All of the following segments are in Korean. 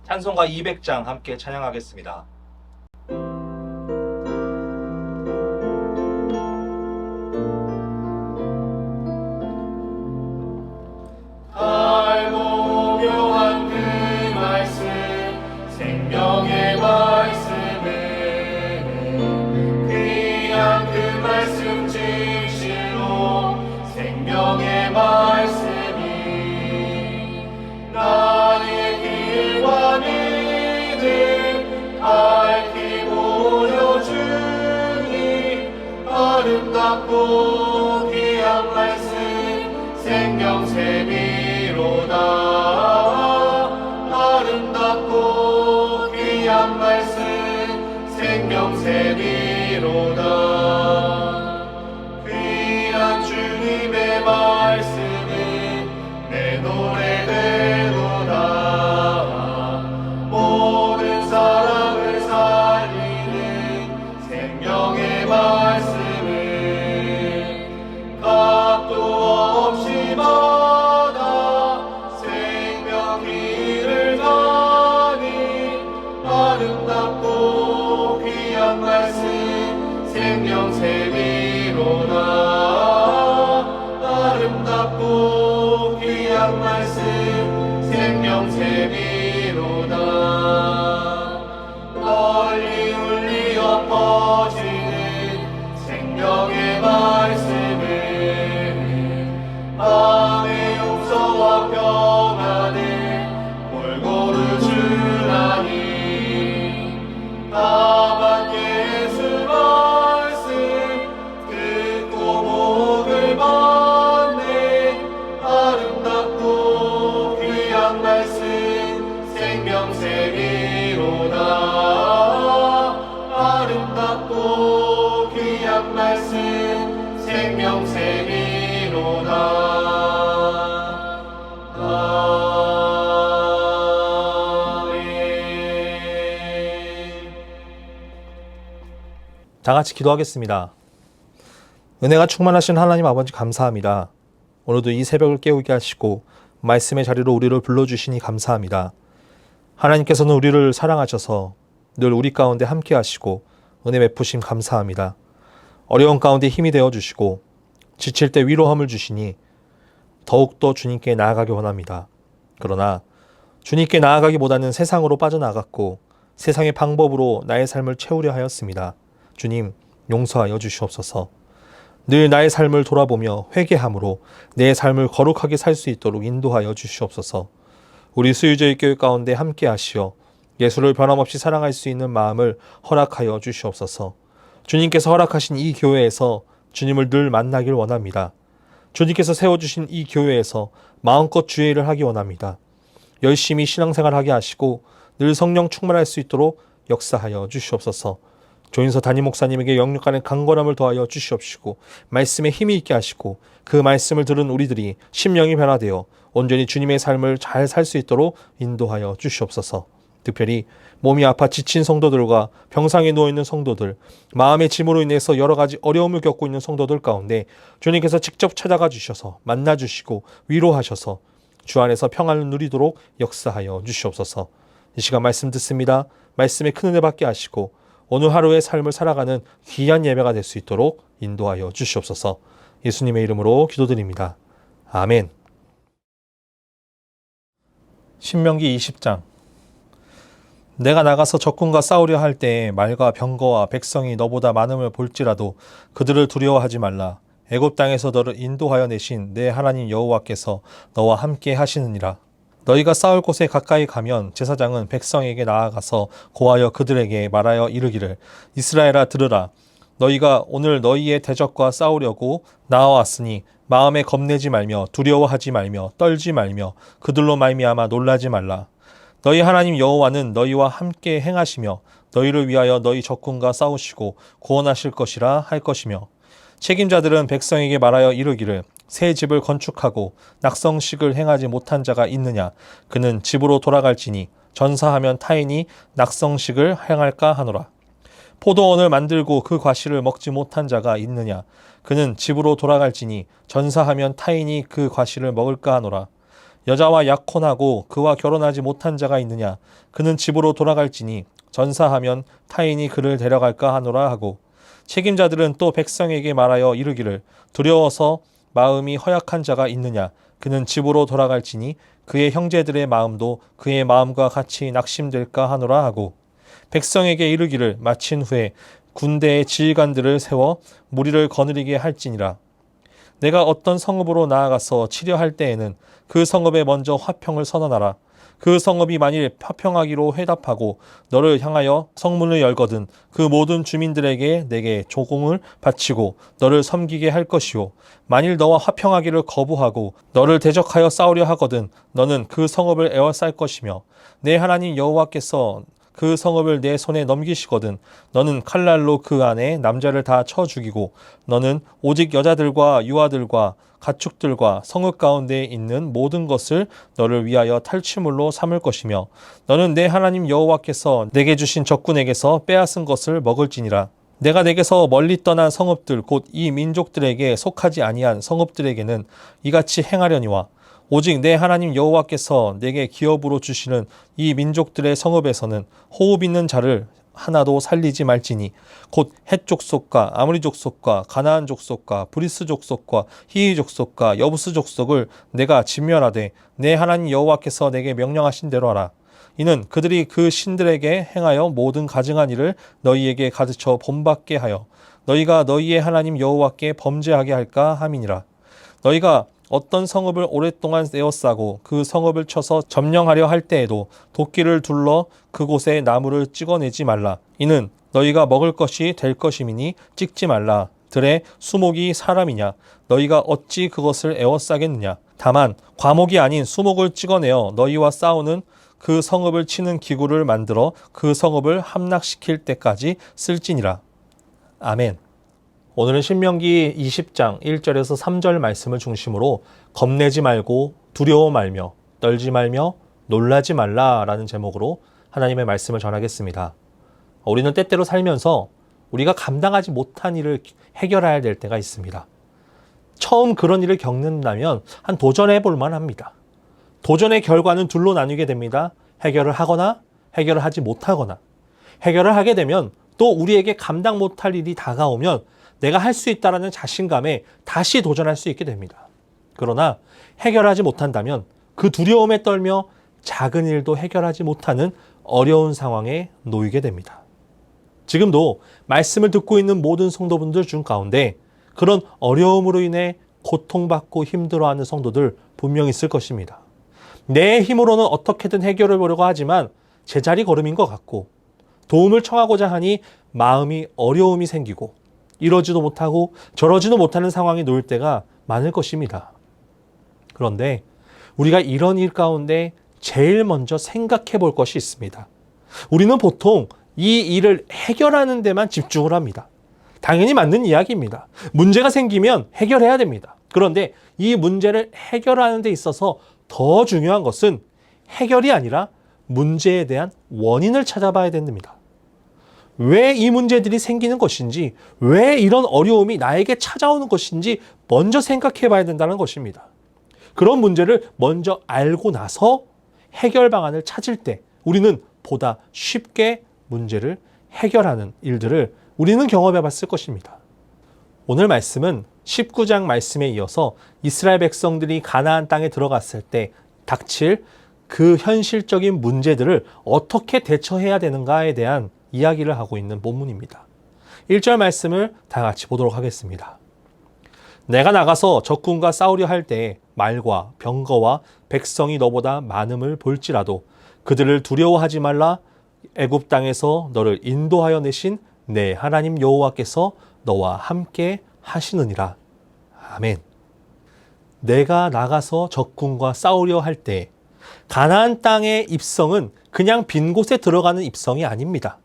찬송가 200장 함께 찬양하겠습니다. 달고 묘한 그 말씀, 생명의 말씀은 그냥 그 말씀 진실로 생명의 말씀이 나의 길과 믿음 밝히 보여주니 아름답고 귀한 말씀 생명샘이로다. 아름답고 귀한 말씀 생명샘이로다. 귀한 주님의 말씀은 내 노래대로다. 모든 사람을 살리는 생명의 말씀은 값도 없이 받아 생명 길을 가니 아름답고 귀한 말씀 생명샘이로다. 아름답고 귀한 말씀 생명샘이로다. 널리 울리어 퍼지는 생명의 말씀을 마음의 용서와 평안을 골고루 주라니. 다만 예수 말씀 듣고 복을 받네. 아름답고 귀한 말씀 생명샘이로다. 아름답고 귀한 말씀 생명샘이로다. 다 같이 기도하겠습니다. 은혜가 충만하신 하나님 아버지 감사합니다. 오늘도 이 새벽을 깨우게 하시고 말씀의 자리로 우리를 불러주시니 감사합니다. 하나님께서는 우리를 사랑하셔서 늘 우리 가운데 함께 하시고 은혜 베푸심 감사합니다. 어려운 가운데 힘이 되어주시고 지칠 때 위로함을 주시니 더욱더 주님께 나아가기 원합니다. 그러나 주님께 나아가기보다는 세상으로 빠져나갔고 세상의 방법으로 나의 삶을 채우려 하였습니다. 주님 용서하여 주시옵소서. 늘 나의 삶을 돌아보며 회개함으로 내 삶을 거룩하게 살 수 있도록 인도하여 주시옵소서. 우리 수유저의 교회 가운데 함께 하시어 예수를 변함없이 사랑할 수 있는 마음을 허락하여 주시옵소서. 주님께서 허락하신 이 교회에서 주님을 늘 만나길 원합니다. 주님께서 세워주신 이 교회에서 마음껏 주의 일을 하기 원합니다. 열심히 신앙생활하게 하시고 늘 성령 충만할 수 있도록 역사하여 주시옵소서. 조인서 담임 목사님에게 영육간의 강건함을 더하여 주시옵시고 말씀에 힘이 있게 하시고 그 말씀을 들은 우리들이 심령이 변화되어 온전히 주님의 삶을 잘 살 수 있도록 인도하여 주시옵소서. 특별히 몸이 아파 지친 성도들과 병상에 누워있는 성도들, 마음의 짐으로 인해서 여러 가지 어려움을 겪고 있는 성도들 가운데 주님께서 직접 찾아가 주셔서 만나주시고 위로하셔서 주 안에서 평안을 누리도록 역사하여 주시옵소서. 이 시간 말씀 듣습니다. 말씀에 큰 은혜 받게 하시고 오늘 하루의 삶을 살아가는 귀한 예배가 될 수 있도록 인도하여 주시옵소서. 예수님의 이름으로 기도드립니다. 아멘. 신명기 20장. 내가 나가서 적군과 싸우려 할 때에 말과 병거와 백성이 너보다 많음을 볼지라도 그들을 두려워하지 말라. 애굽 땅에서 너를 인도하여 내신 내 하나님 여호와께서 너와 함께 하시느니라. 너희가 싸울 곳에 가까이 가면 제사장은 백성에게 나아가서 고하여 그들에게 말하여 이르기를 이스라엘아 들으라. 너희가 오늘 너희의 대적과 싸우려고 나와왔으니 마음에 겁내지 말며 두려워하지 말며 떨지 말며 그들로 말미암아 놀라지 말라. 너희 하나님 여호와는 너희와 함께 행하시며 너희를 위하여 너희 적군과 싸우시고 구원하실 것이라 할 것이며 책임자들은 백성에게 말하여 이르기를 새 집을 건축하고 낙성식을 행하지 못한 자가 있느냐. 그는 집으로 돌아갈지니 전사하면 타인이 낙성식을 행할까 하노라. 포도원을 만들고 그 과실을 먹지 못한 자가 있느냐. 그는 집으로 돌아갈지니 전사하면 타인이 그 과실을 먹을까 하노라. 여자와 약혼하고 그와 결혼하지 못한 자가 있느냐? 그는 집으로 돌아갈지니 전사하면 타인이 그를 데려갈까 하노라 하고, 책임자들은 또 백성에게 말하여 이르기를, 두려워서 마음이 허약한 자가 있느냐? 그는 집으로 돌아갈지니 그의 형제들의 마음도 그의 마음과 같이 낙심될까 하노라 하고, 백성에게 이르기를 마친 후에 군대의 지휘관들을 세워 무리를 거느리게 할지니라. 내가 어떤 성읍으로 나아가서 치려할 때에는 그 성읍에 먼저 화평을 선언하라. 그 성읍이 만일 화평하기로 회답하고 너를 향하여 성문을 열거든 그 모든 주민들에게 내게 조공을 바치고 너를 섬기게 할 것이요. 만일 너와 화평하기를 거부하고 너를 대적하여 싸우려 하거든 너는 그 성읍을 에워쌀 것이며, 내 하나님 여호와께서 그 성읍을 내 손에 넘기시거든 너는 칼날로 그 안에 남자를 다 쳐 죽이고, 너는 오직 여자들과 유아들과 가축들과 성읍 가운데 있는 모든 것을 너를 위하여 탈취물로 삼을 것이며, 너는 내 하나님 여호와께서 내게 주신 적군에게서 빼앗은 것을 먹을지니라. 내가 내게서 멀리 떠난 성읍들 곧 이 민족들에게 속하지 아니한 성읍들에게는 이같이 행하려니와, 오직 내 하나님 여호와께서 내게 기업으로 주시는 이 민족들의 성읍에서는 호흡 있는 자를 하나도 살리지 말지니, 곧 헷 족속과 아므리 족속과 가나안 족속과 브리스 족속과 히위 족속과 여부스 족속을 내가 진멸하되 내 하나님 여호와께서 내게 명령하신 대로 하라. 이는 그들이 그 신들에게 행하여 모든 가증한 일을 너희에게 가르쳐 본받게 하여 너희가 너희의 하나님 여호와께 범죄하게 할까 함이니라. 너희가 어떤 성읍을 오랫동안 에워싸고 그 성읍을 쳐서 점령하려 할 때에도 도끼를 둘러 그곳에 나무를 찍어내지 말라. 이는 너희가 먹을 것이 될 것임이니 찍지 말라. 들에 수목이 사람이냐? 너희가 어찌 그것을 에워싸겠느냐? 다만 과목이 아닌 수목을 찍어내어 너희와 싸우는 그 성읍을 치는 기구를 만들어 그 성읍을 함락시킬 때까지 쓸지니라. 아멘. 오늘은 신명기 20장 1절에서 3절 말씀을 중심으로 겁내지 말고 두려워 말며 떨지 말며 놀라지 말라라는 제목으로 하나님의 말씀을 전하겠습니다. 우리는 때때로 살면서 우리가 감당하지 못한 일을 해결해야 될 때가 있습니다. 처음 그런 일을 겪는다면 한 도전해 볼 만합니다. 도전의 결과는 둘로 나뉘게 됩니다. 해결을 하거나 해결을 하지 못하거나. 해결을 하게 되면 또 우리에게 감당 못할 일이 다가오면 내가 할 수 있다는 자신감에 다시 도전할 수 있게 됩니다. 그러나 해결하지 못한다면 그 두려움에 떨며 작은 일도 해결하지 못하는 어려운 상황에 놓이게 됩니다. 지금도 말씀을 듣고 있는 모든 성도분들 중 가운데 그런 어려움으로 인해 고통받고 힘들어하는 성도들 분명히 있을 것입니다. 내 힘으로는 어떻게든 해결해 보려고 하지만 제자리 걸음인 것 같고, 도움을 청하고자 하니 마음이 어려움이 생기고 이러지도 못하고 저러지도 못하는 상황에 놓일 때가 많을 것입니다. 그런데 우리가 이런 일 가운데 제일 먼저 생각해 볼 것이 있습니다. 우리는 보통 이 일을 해결하는 데만 집중을 합니다. 당연히 맞는 이야기입니다. 문제가 생기면 해결해야 됩니다. 그런데 이 문제를 해결하는 데 있어서 더 중요한 것은 해결이 아니라 문제에 대한 원인을 찾아봐야 됩니다. 왜 이 문제들이 생기는 것인지, 왜 이런 어려움이 나에게 찾아오는 것인지 먼저 생각해 봐야 된다는 것입니다. 그런 문제를 먼저 알고 나서 해결 방안을 찾을 때 우리는 보다 쉽게 문제를 해결하는 일들을 우리는 경험해 봤을 것입니다. 오늘 말씀은 19장 말씀에 이어서 이스라엘 백성들이 가나안 땅에 들어갔을 때 닥칠 그 현실적인 문제들을 어떻게 대처해야 되는가에 대한 이야기를 하고 있는 본문입니다. 1절 말씀을 다 같이 보도록 하겠습니다. 내가 나가서 적군과 싸우려 할 때 말과 병거와 백성이 너보다 많음을 볼지라도 그들을 두려워하지 말라. 애굽 땅에서 너를 인도하여 내신 내 하나님 여호와께서 너와 함께 하시느니라. 아멘. 내가 나가서 적군과 싸우려 할 때 가나안 땅의 입성은 그냥 빈 곳에 들어가는 입성이 아닙니다.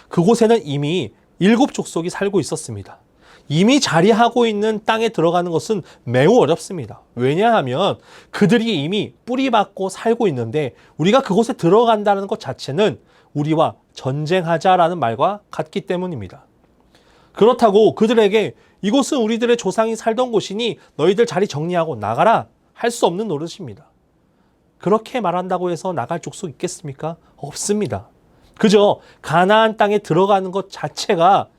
그곳에는 이미 7 족속이 살고 있었습니다. 이미 자리하고 있는 땅에 들어가는 것은 매우 어렵습니다. 왜냐하면 그들이 이미 뿌리박고 살고 있는데 우리가 그곳에 들어간다는 것 자체는 우리와 전쟁하자라는 말과 같기 때문입니다. 그렇다고 그들에게 이곳은 우리들의 조상이 살던 곳이니 너희들 자리 정리하고 나가라 할 수 없는 노릇입니다. 그렇게 말한다고 해서 나갈 족속 있겠습니까? 없습니다. 그저 가나안 땅에 들어가는 것 자체가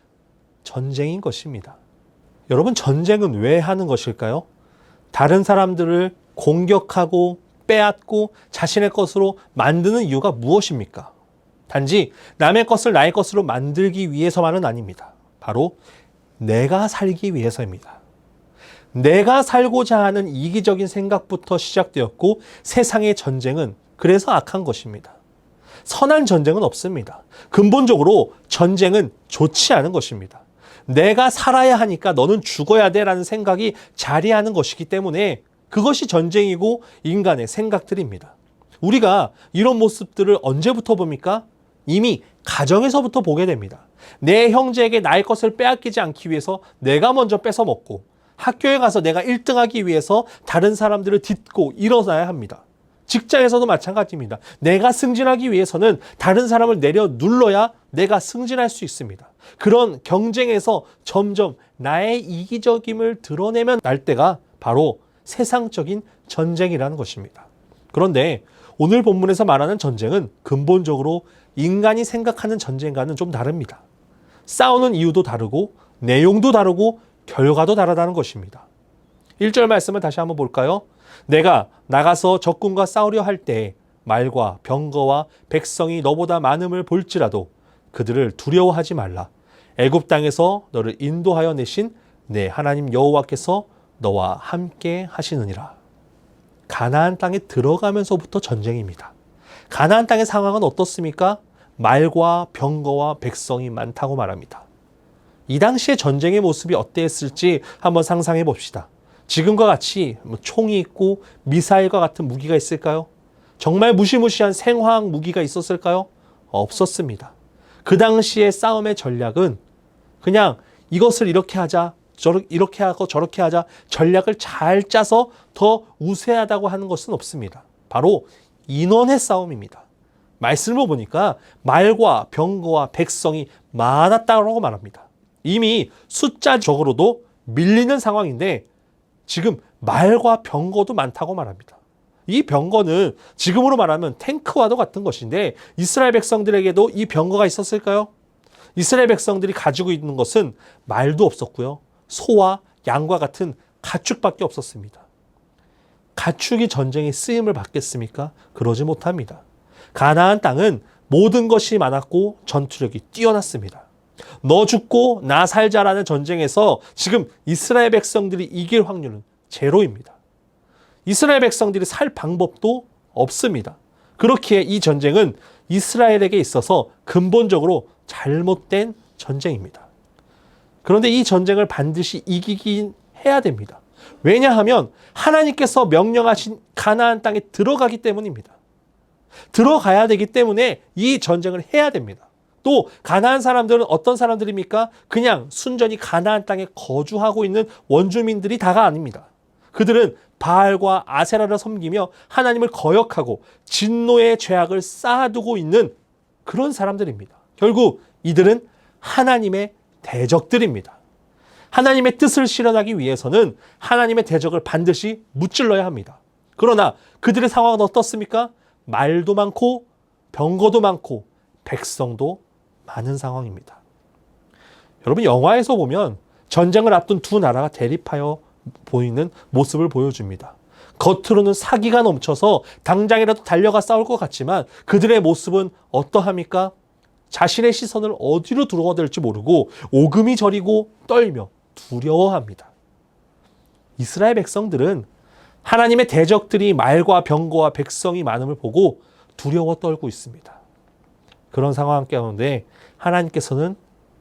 전쟁인 것입니다. 여러분, 전쟁은 왜 하는 것일까요? 다른 사람들을 공격하고 빼앗고 자신의 것으로 만드는 이유가 무엇입니까? 단지 남의 것을 나의 것으로 만들기 위해서만은 아닙니다. 바로 내가 살기 위해서입니다. 내가 살고자 하는 이기적인 생각부터 시작되었고 세상의 전쟁은 그래서 악한 것입니다. 선한 전쟁은 없습니다. 근본적으로 전쟁은 좋지 않은 것입니다. 내가 살아야 하니까 너는 죽어야 돼라는 생각이 자리하는 것이기 때문에 그것이 전쟁이고 인간의 생각들입니다. 우리가 이런 모습들을 언제부터 봅니까? 이미 가정에서부터 보게 됩니다. 내 형제에게 나의 것을 빼앗기지 않기 위해서 내가 먼저 뺏어 먹고 학교에 가서 내가 1등하기 위해서 다른 사람들을 딛고 일어나야 합니다. 직장에서도 마찬가지입니다. 내가 승진하기 위해서는 다른 사람을 내려 눌러야 내가 승진할 수 있습니다. 그런 경쟁에서 점점 나의 이기적임을 드러내면 날 때가 바로 세상적인 전쟁이라는 것입니다. 그런데 오늘 본문에서 말하는 전쟁은 근본적으로 인간이 생각하는 전쟁과는 좀 다릅니다. 싸우는 이유도 다르고 내용도 다르고 결과도 다르다는 것입니다. 1절 말씀을 다시 한번 볼까요? 내가 나가서 적군과 싸우려 할 때 말과 병거와 백성이 너보다 많음을 볼지라도 그들을 두려워하지 말라. 애굽 땅에서 너를 인도하여 내신 내 하나님 여호와께서 너와 함께 하시느니라. 가나안 땅에 들어가면서부터 전쟁입니다. 가나안 땅의 상황은 어떻습니까? 말과 병거와 백성이 많다고 말합니다. 이 당시의 전쟁의 모습이 어땠을지 한번 상상해 봅시다. 지금과 같이 총이 있고 미사일과 같은 무기가 있을까요? 정말 무시무시한 생화학 무기가 있었을까요? 없었습니다. 그 당시의 싸움의 전략은 그냥 이것을 이렇게 하자, 이렇게 하고 저렇게 하자, 전략을 잘 짜서 더 우세하다고 하는 것은 없습니다. 바로 인원의 싸움입니다. 말씀을 보니까 말과 병거와 백성이 많았다고 말합니다. 이미 숫자적으로도 밀리는 상황인데 지금 말과 병거도 많다고 말합니다. 이 병거는 지금으로 말하면 탱크와도 같은 것인데 이스라엘 백성들에게도 이 병거가 있었을까요? 이스라엘 백성들이 가지고 있는 것은 말도 없었고요. 소와 양과 같은 가축밖에 없었습니다. 가축이 전쟁에 쓰임을 받겠습니까? 그러지 못합니다. 가나안 땅은 모든 것이 많았고 전투력이 뛰어났습니다. 너 죽고 나 살자라는 전쟁에서 지금 이스라엘 백성들이 이길 확률은 제로입니다. 이스라엘 백성들이 살 방법도 없습니다. 그렇기에 이 전쟁은 이스라엘에게 있어서 근본적으로 잘못된 전쟁입니다. 그런데 이 전쟁을 반드시 이기긴 해야 됩니다. 왜냐하면 하나님께서 명령하신 가나안 땅에 들어가기 때문입니다. 들어가야 되기 때문에 이 전쟁을 해야 됩니다. 또 가나안 사람들은 어떤 사람들입니까? 그냥 순전히 가나안 땅에 거주하고 있는 원주민들이 다가 아닙니다. 그들은 바알과 아세라를 섬기며 하나님을 거역하고 진노의 죄악을 쌓아두고 있는 그런 사람들입니다. 결국 이들은 하나님의 대적들입니다. 하나님의 뜻을 실현하기 위해서는 하나님의 대적을 반드시 무찔러야 합니다. 그러나 그들의 상황은 어떻습니까? 말도 많고 병거도 많고 백성도 많은 상황입니다. 여러분, 영화에서 보면 전쟁을 앞둔 두 나라가 대립하여 보이는 모습을 보여줍니다. 겉으로는 사기가 넘쳐서 당장이라도 달려가 싸울 것 같지만 그들의 모습은 어떠합니까? 자신의 시선을 어디로 두어야 될지 모르고 오금이 저리고 떨며 두려워합니다. 이스라엘 백성들은 하나님의 대적들이 말과 병거와 백성이 많음을 보고 두려워 떨고 있습니다. 그런 상황 가운데 하나님께서는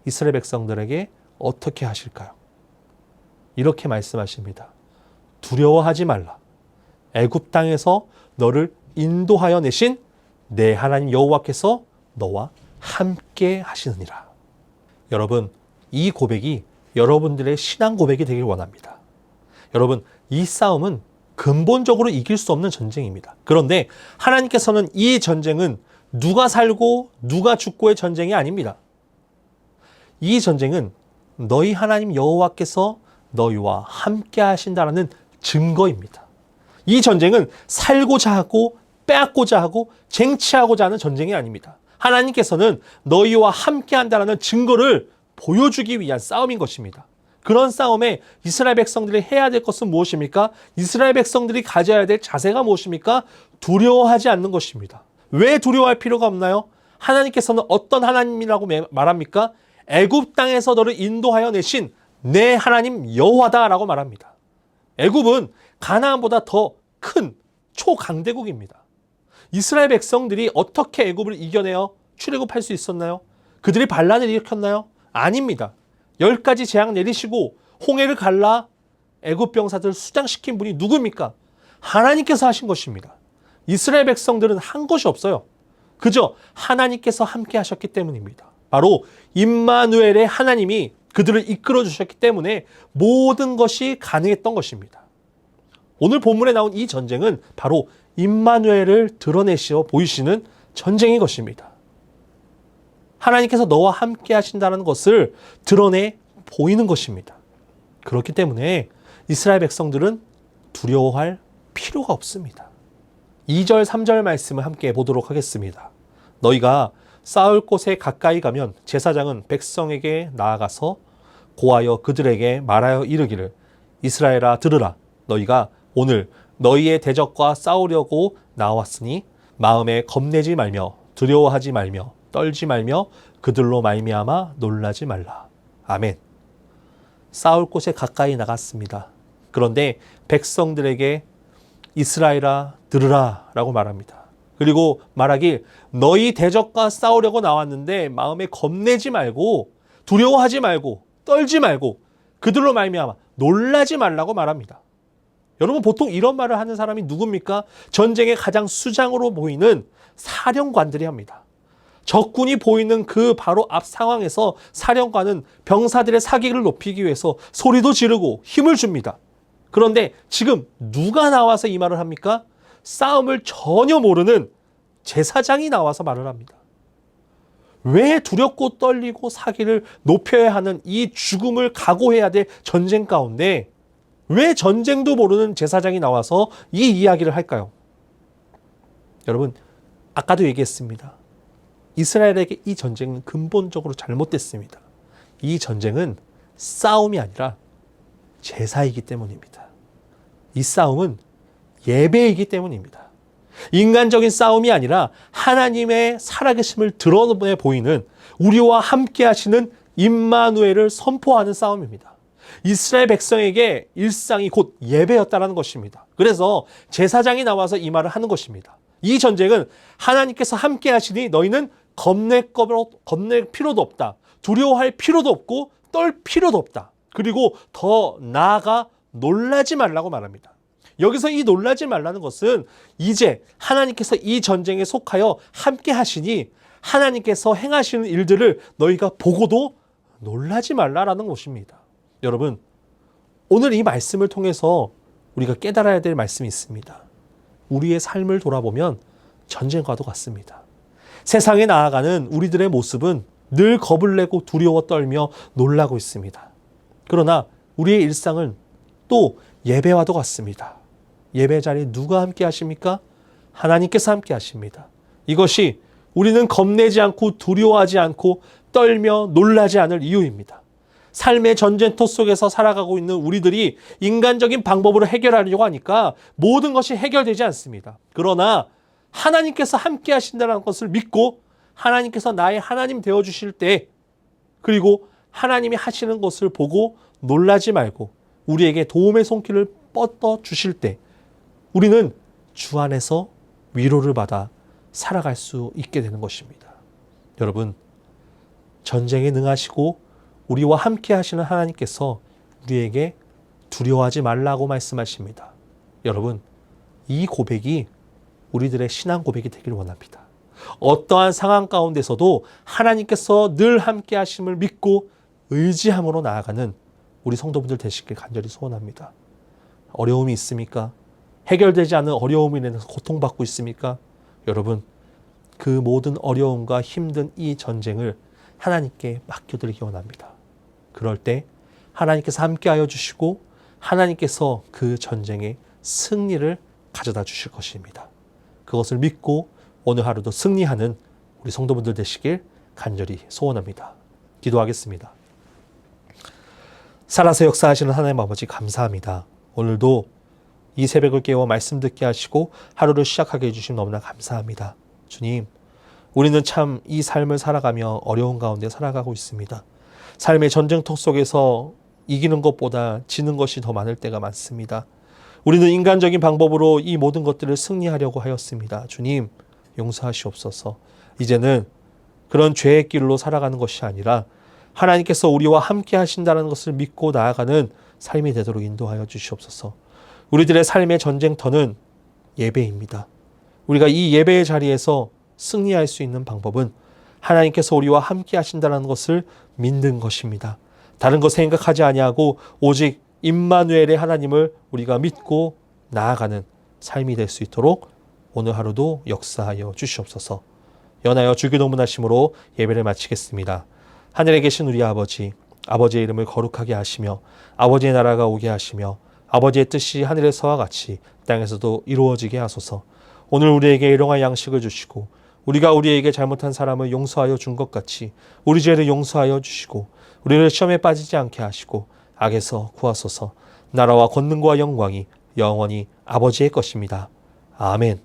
이스라엘 백성들에게 어떻게 하실까요? 이렇게 말씀하십니다. 두려워하지 말라. 애굽 땅에서 너를 인도하여 내신 내 하나님 여호와께서 너와 함께 하시느니라. 여러분, 이 고백이 여러분들의 신앙 고백이 되길 원합니다. 여러분, 이 싸움은 근본적으로 이길 수 없는 전쟁입니다. 그런데 하나님께서는 이 전쟁은 누가 살고 누가 죽고의 전쟁이 아닙니다. 이 전쟁은 너희 하나님 여호와께서 너희와 함께 하신다라는 증거입니다. 이 전쟁은 살고자 하고 빼앗고자 하고 쟁취하고자 하는 전쟁이 아닙니다. 하나님께서는 너희와 함께한다는 증거를 보여주기 위한 싸움인 것입니다. 그런 싸움에 이스라엘 백성들이 해야 될 것은 무엇입니까? 이스라엘 백성들이 가져야 될 자세가 무엇입니까? 두려워하지 않는 것입니다. 왜 두려워할 필요가 없나요? 하나님께서는 어떤 하나님이라고 말합니까? 애굽 땅에서 너를 인도하여 내신 내 하나님 여호와다라고 말합니다. 애굽은 가나안보다 더 큰 초강대국입니다. 이스라엘 백성들이 어떻게 애굽을 이겨내어 출애굽할 수 있었나요? 그들이 반란을 일으켰나요? 아닙니다. 10가지 재앙 내리시고 홍해를 갈라 애굽 병사들을 수장시킨 분이 누굽니까? 하나님께서 하신 것입니다. 이스라엘 백성들은 한 것이 없어요. 그저 하나님께서 함께 하셨기 때문입니다. 바로 임마누엘의 하나님이 그들을 이끌어 주셨기 때문에 모든 것이 가능했던 것입니다. 오늘 본문에 나온 이 전쟁은 바로 임마누엘을 드러내시어 보이시는 전쟁인 것입니다. 하나님께서 너와 함께 하신다는 것을 드러내 보이는 것입니다. 그렇기 때문에 이스라엘 백성들은 두려워할 필요가 없습니다. 2절, 3절 말씀을 함께 보도록 하겠습니다. 너희가 싸울 곳에 가까이 가면 제사장은 백성에게 나아가서 고하여 그들에게 말하여 이르기를 이스라엘아 들으라. 너희가 오늘 너희의 대적과 싸우려고 나왔으니 마음에 겁내지 말며 두려워하지 말며 떨지 말며 그들로 말미암아 놀라지 말라. 아멘. 싸울 곳에 가까이 나갔습니다. 그런데 백성들에게 이스라엘아 들으라 라고 말합니다. 그리고 말하길 너희 대적과 싸우려고 나왔는데 마음에 겁내지 말고 두려워하지 말고 떨지 말고 그들로 말미암아 놀라지 말라고 말합니다. 여러분 보통 이런 말을 하는 사람이 누굽니까? 전쟁의 가장 수장으로 보이는 사령관들이 합니다. 적군이 보이는 그 바로 앞 상황에서 사령관은 병사들의 사기를 높이기 위해서 소리도 지르고 힘을 줍니다. 그런데 지금 누가 나와서 이 말을 합니까? 싸움을 전혀 모르는 제사장이 나와서 말을 합니다. 왜 두렵고 떨리고 사기를 높여야 하는 이 죽음을 각오해야 될 전쟁 가운데 왜 전쟁도 모르는 제사장이 나와서 이 이야기를 할까요? 여러분, 아까도 얘기했습니다. 이스라엘에게 이 전쟁은 근본적으로 잘못됐습니다. 이 전쟁은 싸움이 아니라 제사이기 때문입니다. 이 싸움은 예배이기 때문입니다. 인간적인 싸움이 아니라 하나님의 살아계심을 드러내 보이는 우리와 함께 하시는 임마누엘을 선포하는 싸움입니다. 이스라엘 백성에게 일상이 곧 예배였다는 것입니다. 그래서 제사장이 나와서 이 말을 하는 것입니다. 이 전쟁은 하나님께서 함께 하시니 너희는 겁낼 필요도 없다. 두려워할 필요도 없고 떨 필요도 없다. 그리고 더 나아가 놀라지 말라고 말합니다. 여기서 이 놀라지 말라는 것은 이제 하나님께서 이 전쟁에 속하여 함께 하시니 하나님께서 행하시는 일들을 너희가 보고도 놀라지 말라라는 것입니다. 여러분, 오늘 이 말씀을 통해서 우리가 깨달아야 될 말씀이 있습니다. 우리의 삶을 돌아보면 전쟁과도 같습니다. 세상에 나아가는 우리들의 모습은 늘 겁을 내고 두려워 떨며 놀라고 있습니다. 그러나 우리의 일상은 또 예배와도 같습니다. 예배 자리에 누가 함께 하십니까? 하나님께서 함께 하십니다. 이것이 우리는 겁내지 않고 두려워하지 않고 떨며 놀라지 않을 이유입니다. 삶의 전쟁터 속에서 살아가고 있는 우리들이 인간적인 방법으로 해결하려고 하니까 모든 것이 해결되지 않습니다. 그러나 하나님께서 함께 하신다는 것을 믿고 하나님께서 나의 하나님 되어주실 때 그리고 하나님이 하시는 것을 보고 놀라지 말고 우리에게 도움의 손길을 뻗어 주실 때 우리는 주 안에서 위로를 받아 살아갈 수 있게 되는 것입니다. 여러분, 전쟁에 능하시고 우리와 함께 하시는 하나님께서 우리에게 두려워하지 말라고 말씀하십니다. 여러분, 이 고백이 우리들의 신앙 고백이 되길 원합니다. 어떠한 상황 가운데서도 하나님께서 늘 함께 하심을 믿고 의지함으로 나아가는 우리 성도분들 되시길 간절히 소원합니다. 어려움이 있습니까? 해결되지 않은 어려움이 인해서 고통받고 있습니까? 여러분, 그 모든 어려움과 힘든 이 전쟁을 하나님께 맡겨드리기 원합니다. 그럴 때 하나님께서 함께하여 주시고 하나님께서 그 전쟁의 승리를 가져다 주실 것입니다. 그것을 믿고 오늘 하루도 승리하는 우리 성도분들 되시길 간절히 소원합니다. 기도하겠습니다. 살아서 역사하시는 하나님 아버지 감사합니다. 오늘도 이 새벽을 깨워 말씀 듣게 하시고 하루를 시작하게 해주심 너무나 감사합니다. 주님, 우리는 참 이 삶을 살아가며 어려운 가운데 살아가고 있습니다. 삶의 전쟁터 속에서 이기는 것보다 지는 것이 더 많을 때가 많습니다. 우리는 인간적인 방법으로 이 모든 것들을 승리하려고 하였습니다. 주님, 용서하시옵소서. 이제는 그런 죄의 길로 살아가는 것이 아니라 하나님께서 우리와 함께 하신다는 것을 믿고 나아가는 삶이 되도록 인도하여 주시옵소서. 우리들의 삶의 전쟁터는 예배입니다. 우리가 이 예배의 자리에서 승리할 수 있는 방법은 하나님께서 우리와 함께 하신다는 것을 믿는 것입니다. 다른 것 생각하지 아니하고 오직 임마누엘의 하나님을 우리가 믿고 나아가는 삶이 될 수 있도록 오늘 하루도 역사하여 주시옵소서. 연하여 주기도문하심으로 예배를 마치겠습니다. 하늘에 계신 우리 아버지, 아버지의 이름을 거룩하게 하시며 아버지의 나라가 오게 하시며 아버지의 뜻이 하늘에서와 같이 땅에서도 이루어지게 하소서. 오늘 우리에게 일용할 양식을 주시고 우리가 우리에게 잘못한 사람을 용서하여 준 것 같이 우리 죄를 용서하여 주시고 우리를 시험에 빠지지 않게 하시고 악에서 구하소서. 나라와 권능과 영광이 영원히 아버지의 것입니다. 아멘.